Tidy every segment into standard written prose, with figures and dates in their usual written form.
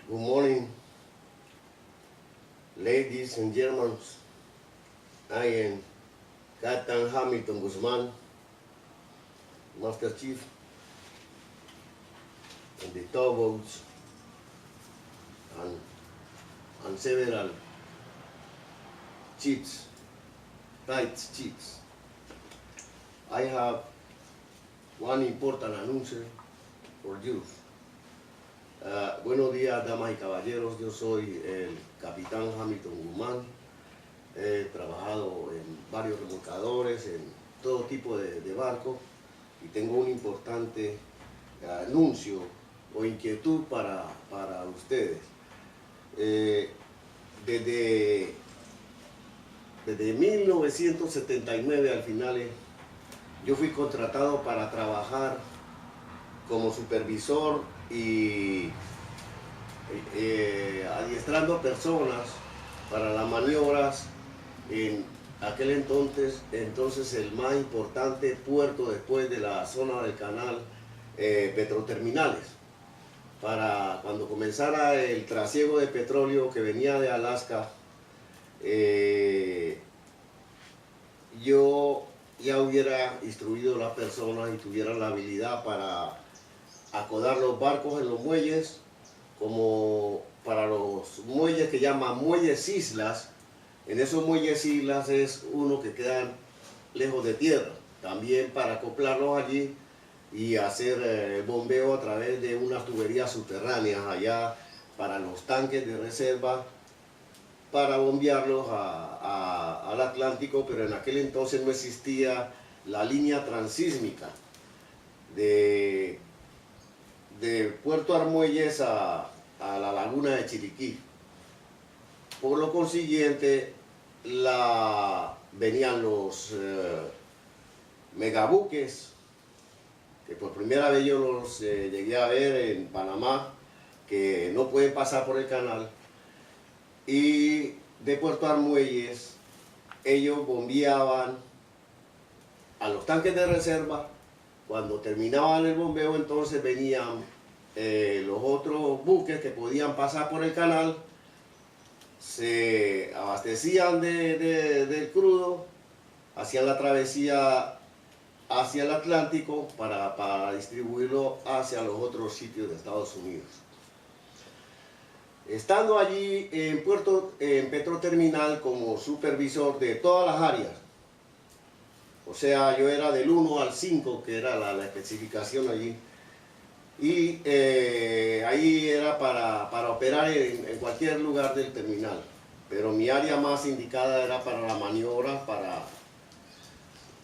Good morning, ladies and gentlemen. I am Captain Hamilton Guzman, Master Chief, and the towboats and several chiefs, tight chiefs. I have one important announcement for you. Buenos días, damas y caballeros. Yo soy el capitán Hamilton Guzmán. He trabajado en varios remolcadores, en todo tipo de barcos, y tengo un importante anuncio o inquietud para ustedes. Desde 1979 al final, yo fui contratado para trabajar como supervisor y adiestrando personas para las maniobras en aquel entonces el más importante puerto después de la zona del canal, petroterminales. Para cuando comenzara el trasiego de petróleo que venía de Alaska, yo ya hubiera instruido a las personas y tuviera la habilidad para acodar los barcos en los muelles, como para los muelles que llaman muelles islas. En esos muelles islas es uno que quedan lejos de tierra, también para acoplarlos allí y hacer bombeo a través de unas tuberías subterráneas allá para los tanques de reserva, para bombearlos al Atlántico. Pero en aquel entonces no existía la línea transísmica de Puerto Armuelles a la laguna de Chiriquí. Por lo consiguiente, venían los megabuques, que por primera vez yo los llegué a ver en Panamá, que no pueden pasar por el canal, y de Puerto Armuelles ellos bombeaban a los tanques de reserva. Cuando terminaban el bombeo, entonces venían los otros buques que podían pasar por el canal, se abastecían del crudo, hacían la travesía hacia el Atlántico para distribuirlo hacia los otros sitios de Estados Unidos. Estando allí en Petroterminal como supervisor de todas las áreas, o sea, yo era del 1 al 5, que era la especificación allí, y ahí era para operar en cualquier lugar del terminal, pero mi área más indicada era para la maniobra, para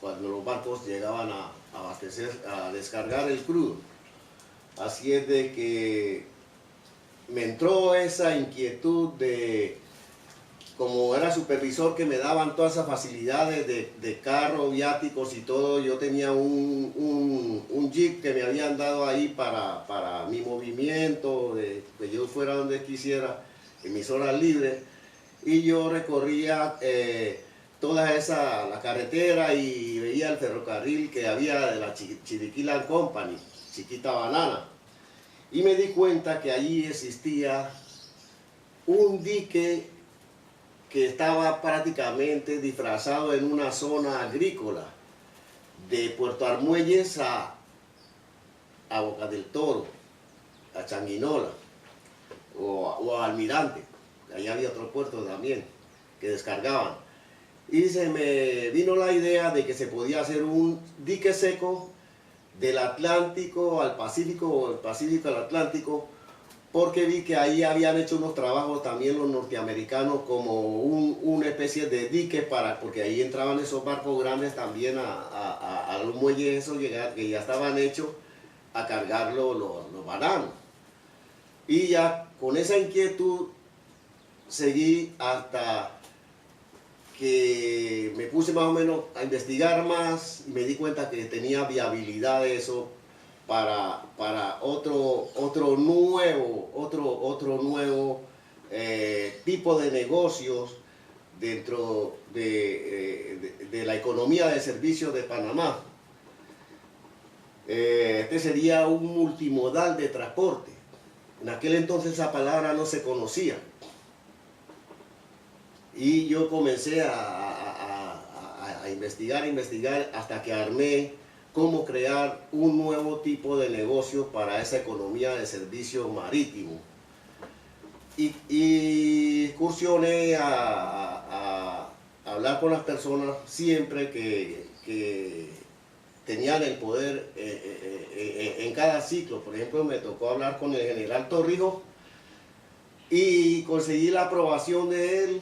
cuando los barcos llegaban a descargar el crudo. Así es de que me entró esa inquietud de, como era supervisor, que me daban todas esas facilidades de carro, viáticos y todo. Yo tenía un jeep que me habían dado ahí para mi movimiento, de que yo fuera donde quisiera, en mis horas libres, y yo recorría toda la carretera y veía el ferrocarril que había de la Chiriquí Land Company, Chiquita Banana, y me di cuenta que allí existía un dique que estaba prácticamente disfrazado en una zona agrícola, de Puerto Armuelles a Boca del Toro, a Changuinola o a Almirante. Allá había otro puerto también que descargaban, y se me vino la idea de que se podía hacer un dique seco del Atlántico al Pacífico o del Pacífico al Atlántico, porque vi que ahí habían hecho unos trabajos también los norteamericanos, como una especie de dique, porque ahí entraban esos barcos grandes también a los muelles esos que ya estaban hechos a cargar los bananos. Y ya con esa inquietud seguí hasta que me puse más o menos a investigar más y me di cuenta que tenía viabilidad de eso para otro nuevo tipo de negocios dentro de la economía de servicios de Panamá. Este sería un multimodal de transporte. En aquel entonces esa palabra no se conocía. Y yo comencé a investigar hasta que armé cómo crear un nuevo tipo de negocio para esa economía de servicio marítimo. Y excursioné a hablar con las personas siempre que tenían el poder en cada ciclo. Por ejemplo, me tocó hablar con el general Torrijos y conseguí la aprobación de él,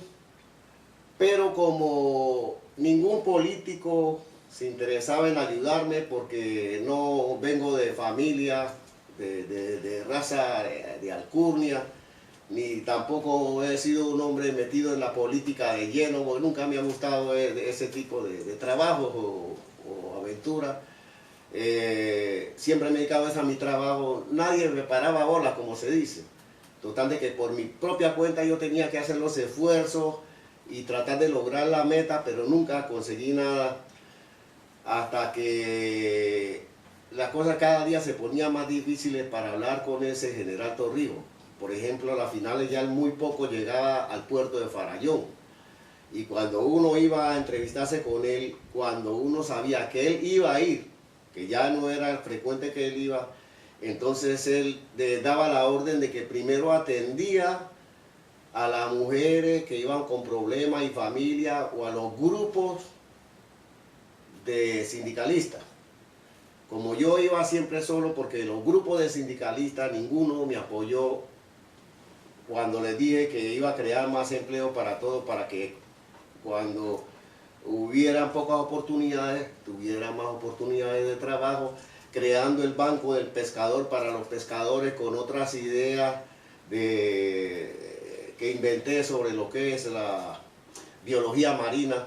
pero como ningún político se interesaba en ayudarme, porque no vengo de familia, de raza de alcurnia, ni tampoco he sido un hombre metido en la política de lleno, porque nunca me ha gustado ese tipo de trabajos o aventuras. Siempre me he dedicado a mi trabajo, nadie me paraba bolas, como se dice. Total de que por mi propia cuenta yo tenía que hacer los esfuerzos y tratar de lograr la meta, pero nunca conseguí nada, hasta que las cosas cada día se ponían más difíciles para hablar con ese general Torrijos. Por ejemplo, a las finales ya muy poco llegaba al puerto de Farallón, y cuando uno iba a entrevistarse con él, cuando uno sabía que él iba a ir, que ya no era frecuente que él iba, entonces él daba la orden de que primero atendía a las mujeres que iban con problemas y familia, o a los grupos de sindicalistas. Como yo iba siempre solo, porque los grupos de sindicalistas ninguno me apoyó cuando les dije que iba a crear más empleo para todos, para que cuando hubieran pocas oportunidades, tuvieran más oportunidades de trabajo, creando el Banco del Pescador para los pescadores, con otras ideas que inventé sobre lo que es la biología marina,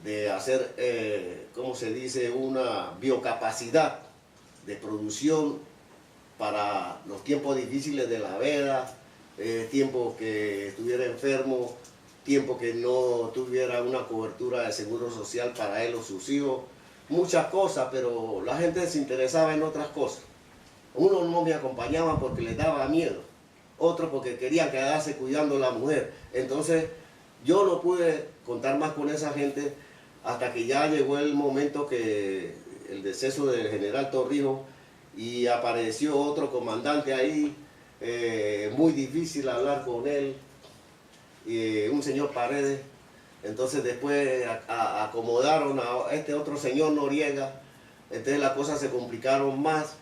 de hacer, ¿cómo se dice?, una biocapacidad de producción para los tiempos difíciles de la veda, tiempo que estuviera enfermo, tiempo que no tuviera una cobertura de seguro social para él o sus hijos, muchas cosas, pero la gente se interesaba en otras cosas. Unos no me acompañaban porque les daba miedo, otros porque querían quedarse cuidando a la mujer. Entonces yo no pude contar más con esa gente, hasta que ya llegó el momento que el deceso del general Torrijos, y apareció otro comandante ahí, muy difícil hablar con él, un señor Paredes. Entonces después acomodaron a este otro señor Noriega, entonces las cosas se complicaron más,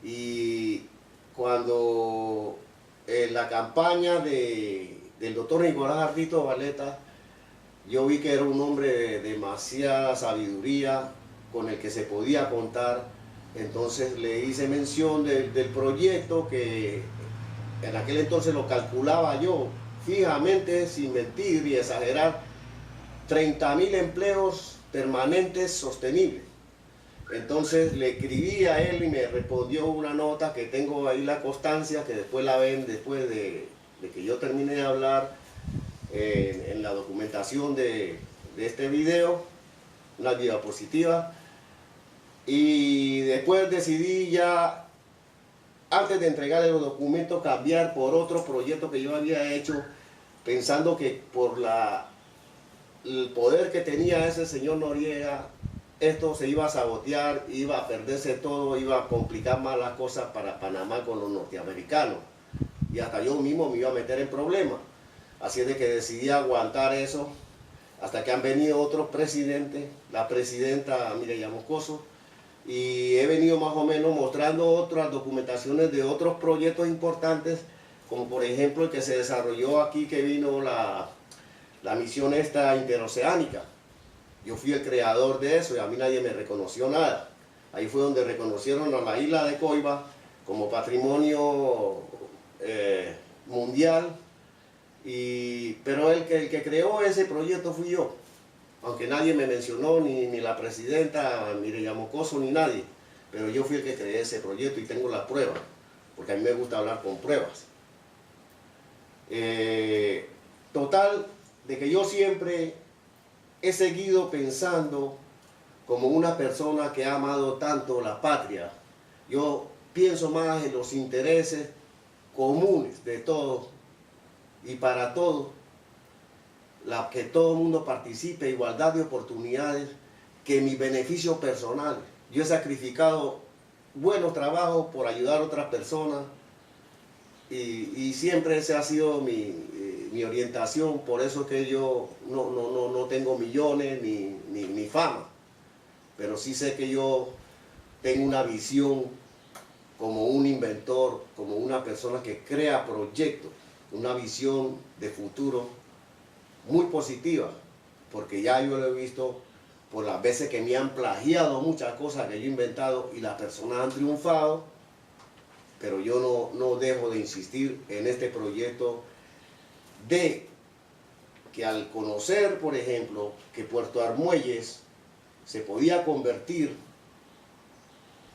y cuando en la campaña del doctor Nicolás Ardito Valeta, yo vi que era un hombre de demasiada sabiduría, con el que se podía contar. Entonces le hice mención del proyecto, que en aquel entonces lo calculaba yo fijamente, sin mentir y exagerar, 30.000 empleos permanentes sostenibles. Entonces le escribí a él y me respondió una nota, que tengo ahí la constancia, que después la ven después de que yo terminé de hablar, en la documentación de este video, una diapositiva. Y después decidí ya, antes de entregarle los documentos, cambiar por otro proyecto que yo había hecho, pensando que por el poder que tenía ese señor Noriega, esto se iba a sabotear, iba a perderse todo, iba a complicar más las cosas para Panamá con los norteamericanos, y hasta yo mismo me iba a meter en problemas. Así es de que decidí aguantar eso, hasta que han venido otros presidentes, la presidenta Mireya Moscoso, y he venido más o menos mostrando otras documentaciones de otros proyectos importantes, como por ejemplo el que se desarrolló aquí, que vino la misión esta interoceánica. Yo fui el creador de eso y a mí nadie me reconoció nada. Ahí fue donde reconocieron a la isla de Coiba como patrimonio mundial, pero el que creó ese proyecto fui yo. Aunque nadie me mencionó, ni la presidenta Mireya Moscoso, ni nadie. Pero yo fui el que creé ese proyecto y tengo las pruebas, porque a mí me gusta hablar con pruebas. Total, de que yo siempre he seguido pensando como una persona que ha amado tanto la patria. Yo pienso más en los intereses comunes de todos y para todos, que todo el mundo participe, igualdad de oportunidades, que mis beneficios personales. Yo he sacrificado buenos trabajos por ayudar a otras personas y siempre esa ha sido mi orientación, por eso que yo no tengo millones ni fama, pero sí sé que yo tengo una visión como un inventor, como una persona que crea proyectos, una visión de futuro muy positiva, porque ya yo lo he visto por las veces que me han plagiado muchas cosas que yo he inventado y las personas han triunfado, pero yo no dejo de insistir en este proyecto de que al conocer, por ejemplo, que Puerto Armuelles se podía convertir,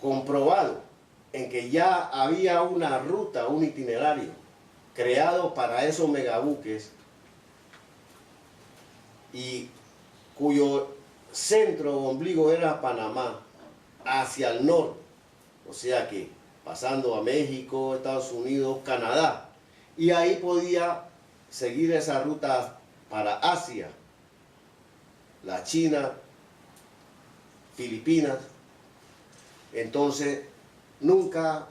comprobado, en que ya había una ruta, un itinerario creado para esos megabuques y cuyo centro o ombligo era Panamá, hacia el norte, o sea que pasando a México, Estados Unidos, Canadá, y ahí podía seguir esa ruta para Asia, la China, Filipinas. Entonces nunca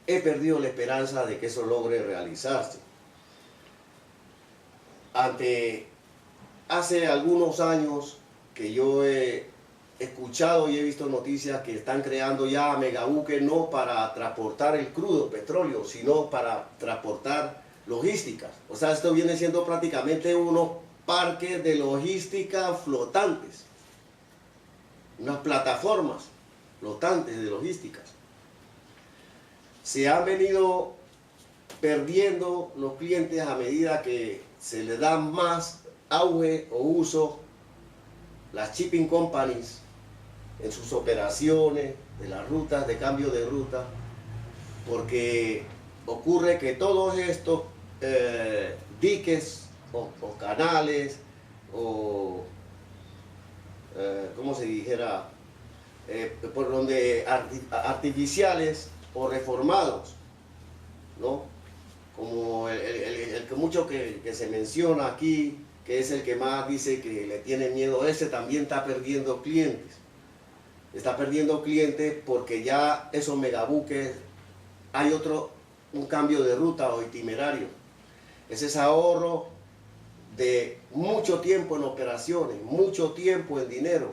he perdido la esperanza de que eso logre realizarse. Hace algunos años que yo he escuchado y he visto noticias que están creando ya megabuques no para transportar el crudo petróleo, sino para transportar logísticas. O sea, esto viene siendo prácticamente unos parques de logística flotantes, unas plataformas flotantes de logísticas. Se han venido perdiendo los clientes a medida que se le da más auge o uso las shipping companies en sus operaciones de las rutas, de cambio de ruta, porque ocurre que todos estos diques o canales o ¿cómo se dijera? Por donde artificiales o reformados, ¿no? Como el que mucho que se menciona aquí, que es el que más dice que le tiene miedo, ese también está perdiendo clientes. Está perdiendo clientes porque ya esos megabuques, hay un cambio de ruta o itinerario. Ese es ahorro de mucho tiempo en operaciones, mucho tiempo en dinero.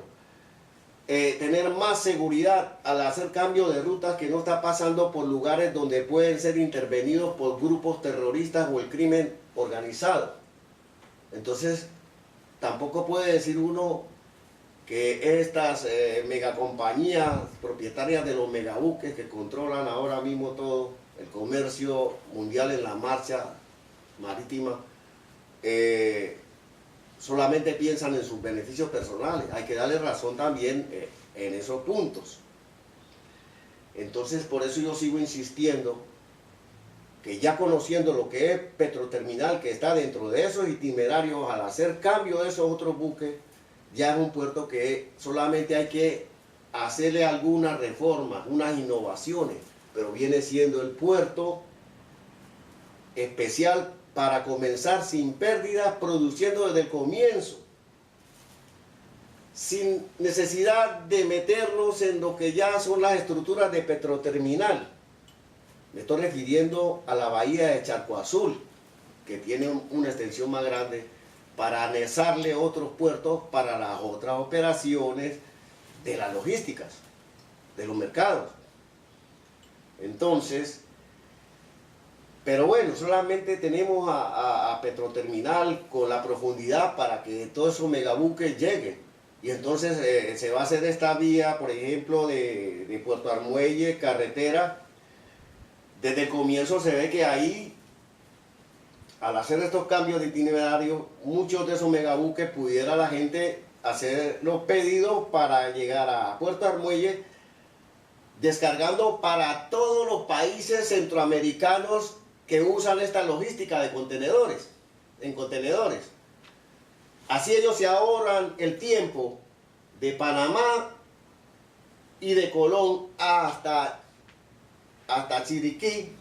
Tener más seguridad al hacer cambio de rutas, que no está pasando por lugares donde pueden ser intervenidos por grupos terroristas o el crimen organizado. Entonces, tampoco puede decir uno que estas megacompañías propietarias de los megabuques que controlan ahora mismo todo el comercio mundial en la marcha marítima, solamente piensan en sus beneficios personales. Hay que darle razón también en esos puntos. Entonces, por eso yo sigo insistiendo que ya conociendo lo que es Petroterminal, que está dentro de esos itinerarios, al hacer cambio de esos otros buques, ya es un puerto que solamente hay que hacerle algunas reformas, unas innovaciones, pero viene siendo el puerto especial para comenzar sin pérdidas, produciendo desde el comienzo, sin necesidad de meternos en lo que ya son las estructuras de Petroterminal. Me estoy refiriendo a la bahía de Charco Azul, que tiene una extensión más grande, para anexarle otros puertos para las otras operaciones de las logísticas, de los mercados. Entonces, pero bueno, solamente tenemos a Petroterminal con la profundidad para que todos esos megabuques lleguen. Y entonces se va a hacer esta vía, por ejemplo, de Puerto Armuelles, carretera. Desde el comienzo se ve que ahí, al hacer estos cambios de itinerario, muchos de esos megabuques pudiera la gente hacer los pedidos para llegar a Puerto Armuelles, descargando para todos los países centroamericanos que usan esta logística de contenedores, en contenedores. Así ellos se ahorran el tiempo de Panamá y de Colón hasta Chiriquí,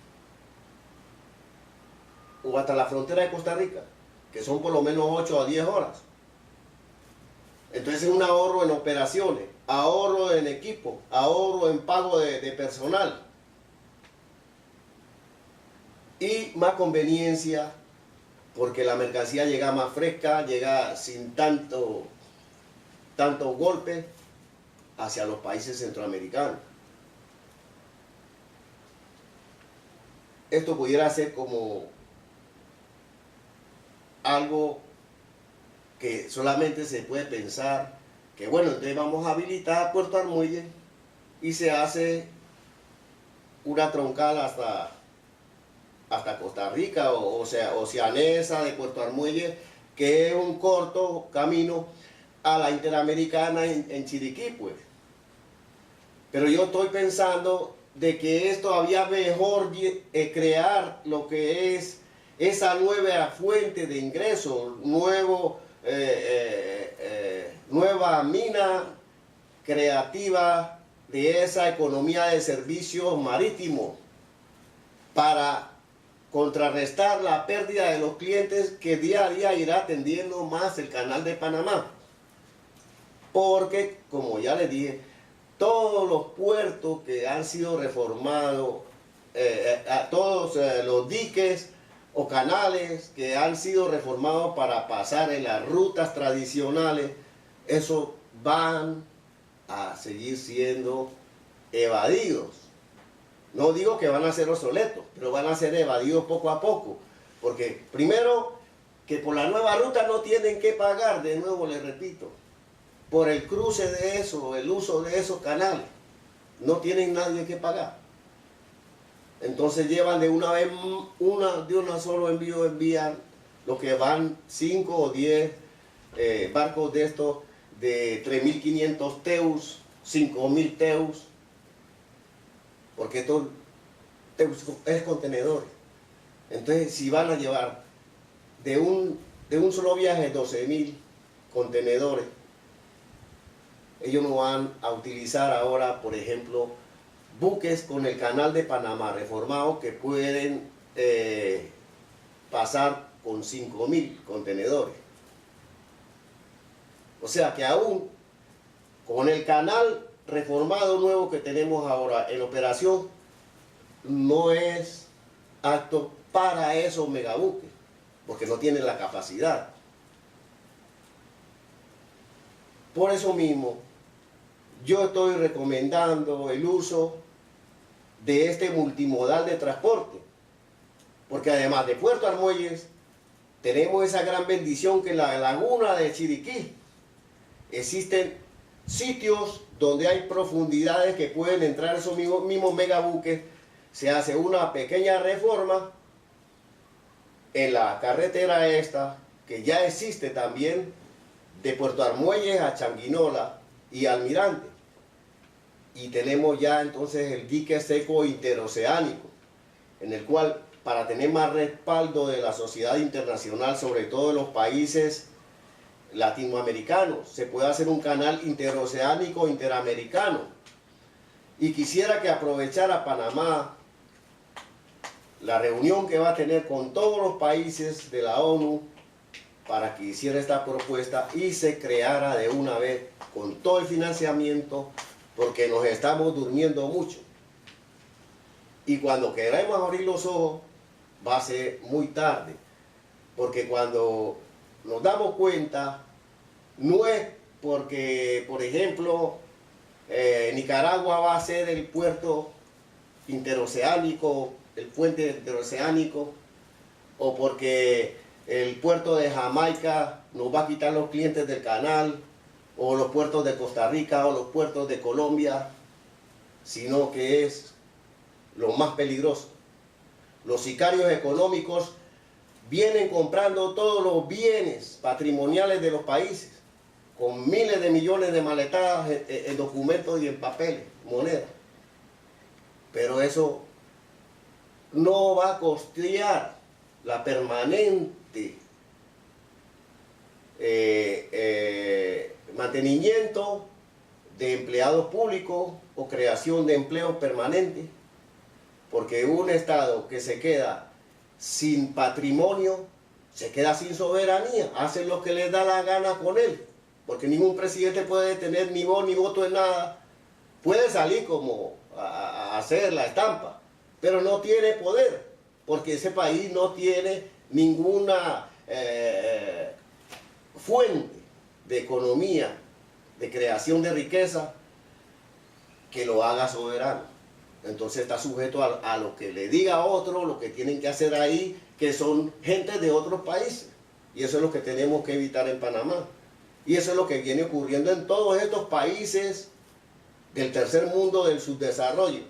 o hasta la frontera de Costa Rica, que son por lo menos 8 a 10 horas. Entonces es un ahorro en operaciones, ahorro en equipo, ahorro en pago de personal y más conveniencia porque la mercancía llega más fresca, llega sin tanto golpe hacia los países centroamericanos. Esto pudiera ser como algo que solamente se puede pensar que bueno, entonces vamos a habilitar Puerto Armuelle y se hace una troncal hasta Costa Rica o sea, Oceanesa de Puerto Armuelle, que es un corto camino a la Interamericana en Chiriquí, pues. Pero yo estoy pensando de que es todavía mejor crear lo que es esa nueva fuente de ingresos, nueva mina creativa de esa economía de servicios marítimos para contrarrestar la pérdida de los clientes que día a día irá atendiendo más el canal de Panamá. Porque, como ya les dije, todos los puertos que han sido reformados, todos los diques o canales que han sido reformados para pasar en las rutas tradicionales, eso van a seguir siendo evadidos. No digo que van a ser obsoletos, pero van a ser evadidos poco a poco. Porque primero, que por la nueva ruta no tienen que pagar, de nuevo les repito, por el cruce de eso, el uso de esos canales. No tienen nadie que pagar. Entonces llevan de una vez, de un solo envío, envían lo que van 5 o 10 barcos de estos de 3.500 teus, 5.000 teus, porque esto es contenedor. Entonces, si van a llevar de un solo viaje 12.000 contenedores, ellos no van a utilizar ahora, por ejemplo, buques con el canal de Panamá reformado que pueden pasar con 5.000 contenedores. O sea que aún con el canal reformado nuevo que tenemos ahora en operación, no es apto para esos megabuques, porque no tienen la capacidad. Por eso mismo, yo estoy recomendando el uso de este multimodal de transporte, porque además de Puerto Armuelles, tenemos esa gran bendición que en la laguna de Chiriquí existen sitios donde hay profundidades que pueden entrar esos mismos megabuques. Se hace una pequeña reforma en la carretera esta, que ya existe también, de Puerto Armuelles a Changuinola y Almirante. Y tenemos ya entonces el dique seco interoceánico, en el cual, para tener más respaldo de la sociedad internacional, sobre todo de los países latinoamericanos, se puede hacer un canal interoceánico interamericano. Y quisiera que aprovechara Panamá la reunión que va a tener con todos los países de la ONU para que hiciera esta propuesta y se creara de una vez con todo el financiamiento, porque nos estamos durmiendo mucho. Y cuando queremos abrir los ojos, va a ser muy tarde, porque cuando nos damos cuenta, no es porque, por ejemplo, Nicaragua va a ser el puerto interoceánico, el puente interoceánico, o porque el puerto de Jamaica nos va a quitar los clientes del canal, o los puertos de Costa Rica, o los puertos de Colombia, sino que es lo más peligroso. Los sicarios económicos vienen comprando todos los bienes patrimoniales de los países, con miles de millones de maletadas en documentos y en papeles, monedas. Pero eso no va a costear la permanente mantenimiento de empleados públicos o creación de empleos permanentes, porque un Estado que se queda sin patrimonio se queda sin soberanía, hacen lo que les da la gana con él, porque ningún presidente puede tener ni voz ni voto en nada, puede salir como a hacer la estampa, pero no tiene poder, porque ese país no tiene ninguna fuente de economía, de creación de riqueza, que lo haga soberano. Entonces está sujeto a lo que le diga a otro, lo que tienen que hacer ahí, que son gente de otros países. Y eso es lo que tenemos que evitar en Panamá. Y eso es lo que viene ocurriendo en todos estos países del tercer mundo, del subdesarrollo.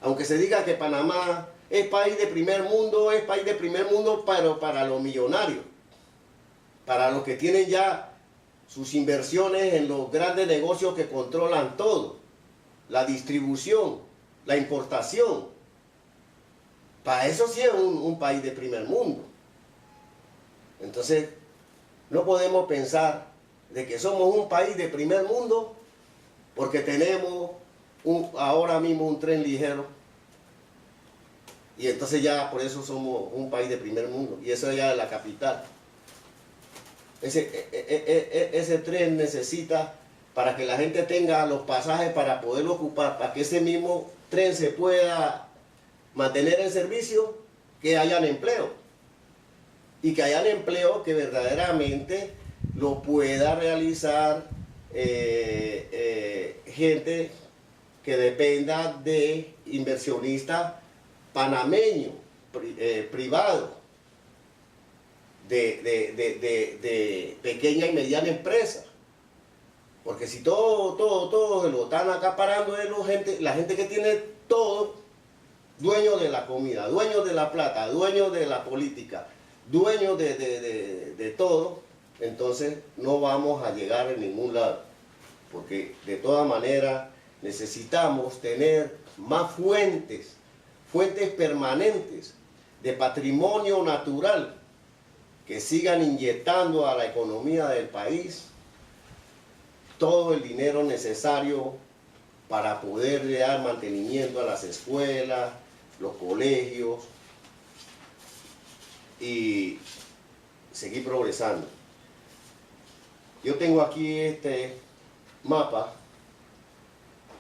Aunque se diga que Panamá es país de primer mundo, es país de primer mundo, pero para los millonarios, para los que tienen ya sus inversiones en los grandes negocios que controlan todo, la distribución, la importación. Para eso sí es un país de primer mundo. Entonces, no podemos pensar de que somos un país de primer mundo porque tenemos ahora mismo un tren ligero. Y entonces ya por eso somos un país de primer mundo. Y eso ya es la capital. Ese tren necesita, para que la gente tenga los pasajes para poderlo ocupar, para que ese mismo tren se pueda mantener en servicio, que hayan empleo. Y que hayan empleo que verdaderamente lo pueda realizar gente que dependa de inversionistas panameños, privados, de pequeña y mediana empresa. Porque si todo lo están acaparando es la gente que tiene todo, dueños de la comida, dueños de la plata, dueños de la política, dueños de todo, entonces no vamos a llegar en ningún lado. Porque de todas maneras necesitamos tener más fuentes permanentes de patrimonio natural que sigan inyectando a la economía del país todo el dinero necesario para poder dar mantenimiento a las escuelas, los colegios y seguir progresando. Yo tengo aquí este mapa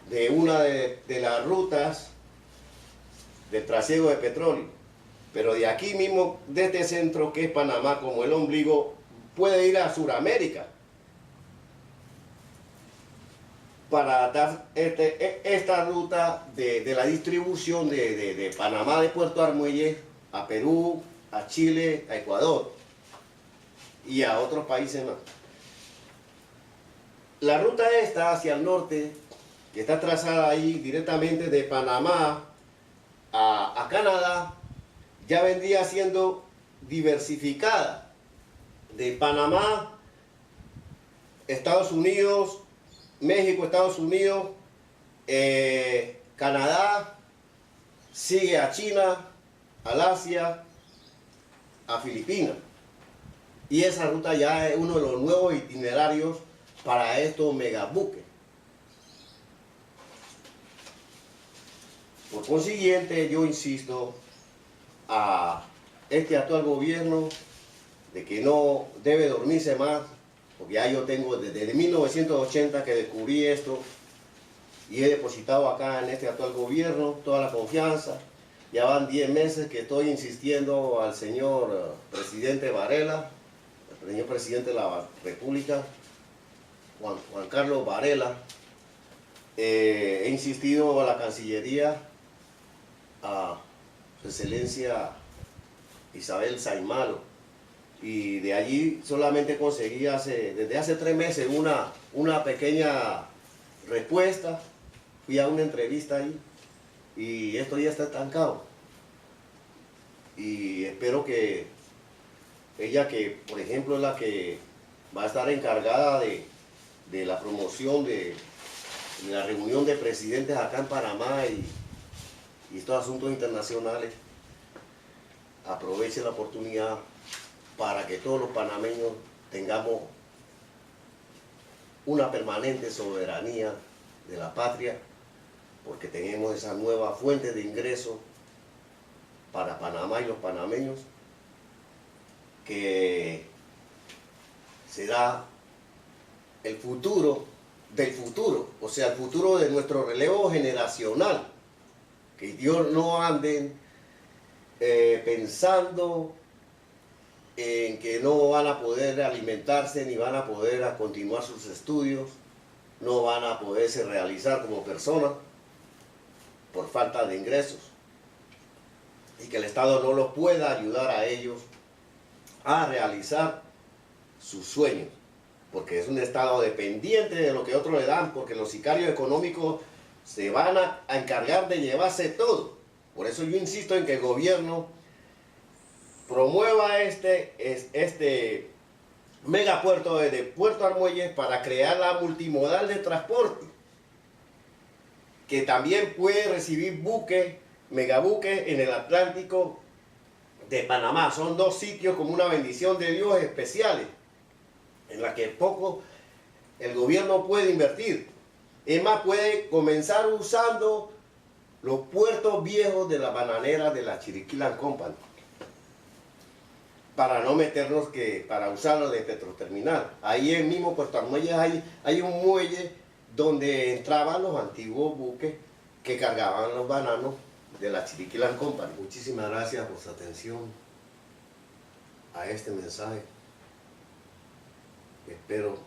de una de las rutas del trasiego de petróleo, pero de aquí mismo, de este centro que es Panamá, como el ombligo, puede ir a Sudamérica para dar esta ruta de la distribución de Panamá, de Puerto Armuelles, a Perú, a Chile, a Ecuador y a otros países más. La ruta esta hacia el norte, que está trazada ahí directamente de Panamá a Canadá, ya vendría siendo diversificada de Panamá, Estados Unidos, México, Estados Unidos, Canadá, sigue a China, al Asia, a Filipinas. Y esa ruta ya es uno de los nuevos itinerarios para estos megabuques. Por consiguiente, yo insisto a este actual gobierno de que no debe dormirse más, porque ya yo tengo desde 1980 que descubrí esto y he depositado acá en este actual gobierno toda la confianza. Ya van 10 meses que estoy insistiendo al señor presidente Varela, el señor presidente de la República, Juan Carlos Varela. He insistido a la Cancillería, a su excelencia Isabel Saimalo, y de allí solamente conseguí desde hace 3 meses una pequeña respuesta. Fui a una entrevista ahí y esto ya está estancado, y espero que ella, que por ejemplo es la que va a estar encargada de la promoción de la reunión de presidentes acá en Panamá y estos asuntos internacionales, aproveche la oportunidad para que todos los panameños tengamos una permanente soberanía de la patria, porque tenemos esa nueva fuente de ingresos para Panamá y los panameños, que será el futuro del futuro, o sea, el futuro de nuestro relevo generacional, que Dios no anden pensando en que no van a poder alimentarse ni van a poder continuar sus estudios, no van a poderse realizar como personas por falta de ingresos, y que el Estado no los pueda ayudar a ellos a realizar sus sueños, porque es un Estado dependiente de lo que otros le dan, porque los sicarios económicos se van a encargar de llevarse todo. Por eso yo insisto en que el gobierno promueva este megapuerto desde Puerto Armuelles para crear la multimodal de transporte, que también puede recibir buques, megabuques en el Atlántico de Panamá. Son dos sitios como una bendición de Dios especiales, en la que poco el gobierno puede invertir. Es más, puede comenzar usando los puertos viejos de la bananera de la Chiriquí Land Company, para no meternos para usarlo de Petroterminal. Ahí en mismo Puerto Armuelles hay un muelle donde entraban los antiguos buques que cargaban los bananos de la Chiriquí Land Company. Muchísimas gracias por su atención a este mensaje. Espero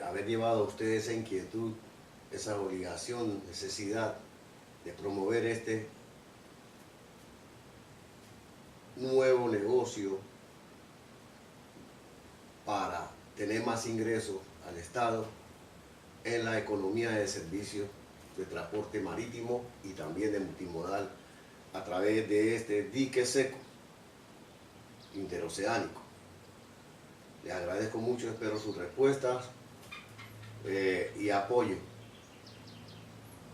haber llevado a ustedes esa inquietud, esa obligación, necesidad de promover este nuevo negocio para tener más ingresos al Estado en la economía de servicios de transporte marítimo y también de multimodal a través de este dique seco interoceánico. Les agradezco mucho, espero sus respuestas y apoyo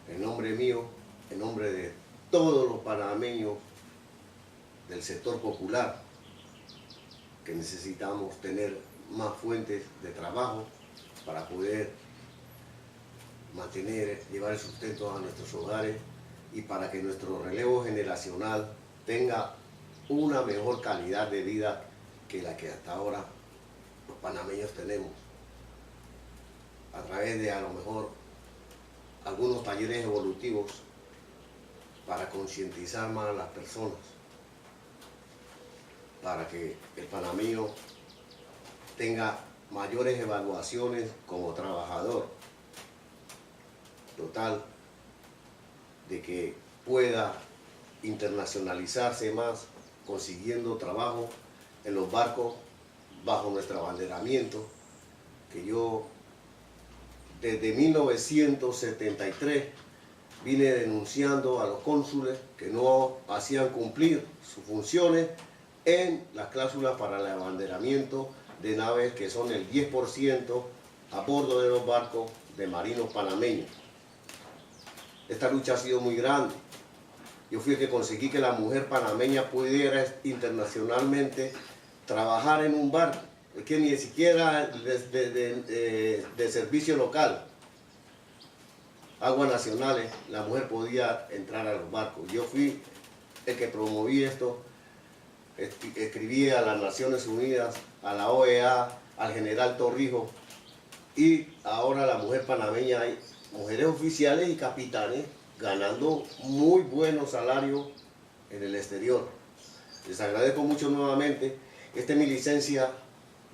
en nombre mío, en nombre de todos los panameños del sector popular, que necesitamos tener más fuentes de trabajo para poder llevar el sustento a nuestros hogares y para que nuestro relevo generacional tenga una mejor calidad de vida que la que hasta ahora los panameños tenemos, a través de a lo mejor algunos talleres evolutivos para concientizar más a las personas, para que el panameño tenga mayores evaluaciones como trabajador, total, de que pueda internacionalizarse más, consiguiendo trabajo en los barcos bajo nuestro abanderamiento, que yo desde 1973 vine denunciando a los cónsules que no hacían cumplir sus funciones en las cláusulas para el abanderamiento de naves que son el 10% a bordo de los barcos de marinos panameños. Esta lucha ha sido muy grande. Yo fui el que conseguí que la mujer panameña pudiera internacionalmente trabajar en un barco, que ni siquiera de servicio local, aguas nacionales, la mujer podía entrar a los barcos. Yo fui el que promoví esto, escribí a las Naciones Unidas, a la OEA, al general Torrijos, y ahora la mujer panameña, hay mujeres oficiales y capitanes ganando muy buenos salarios en el exterior. Les agradezco mucho nuevamente. Esta es mi licencia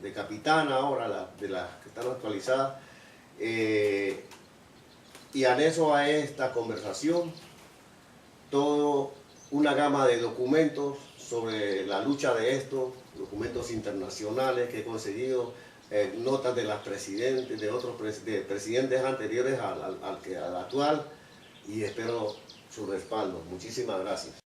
de capitana ahora, de las que están actualizadas, y anexo a esta conversación toda una gama de documentos sobre la lucha de esto, documentos internacionales que he conseguido, notas de las presidentes, de otros presidentes anteriores al actual, y espero su respaldo. Muchísimas gracias.